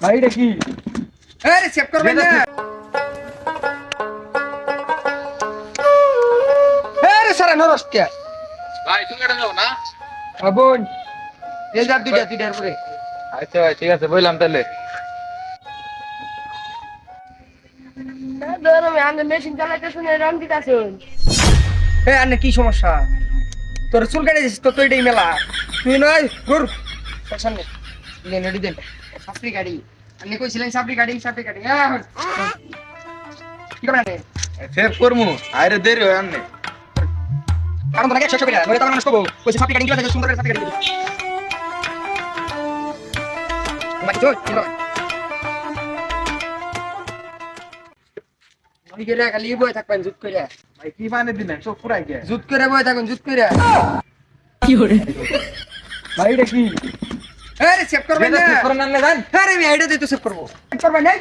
ভাই এটা কি? আরে সেভ করবেন না। আরে সারা নরস্টিয়া ভাই তুমি এটা যাও না। বোন এই যা দুইটার পরে। আচ্ছা ভাই ঠিক আছে বললাম তাহলে। ধর আমি আন্দোলন মেশিন চালাইতেছি না রং দিতেছুন। এ আনে কি সমস্যা? তোর চুল কেটে দিছিস তো তুই এটাই মেলা। তুই নয় ঘুর সামনে লেন রেডি দেন। সাপড়ি গাড়ি আপনি কইছিলেন সাপড়ি গাড়ি কি করবেন আপনি? সেভ করমু আরে দেরি হয় আননে। কারণ তো নাকি 100 করে নয় তো মানুষ কবো কইছে সাপড়ি গাড়ি কিভাবে সুন্দর করে সাপড়ি গাড়ি বাকি চল কি করবেন? আমি গেলে খালি বই থাকবেন জুত করে। ভাই কি মানে দিলেন চোখ পুরাই গে। জুত করে বই থাকুন জুত করে। ভাই এটা কি? আরে সেভ করবেন না। সেভ করে আনলে যান। আরে আমি আইডিয়া দিতে সেভ করব। সেভ করবেন না?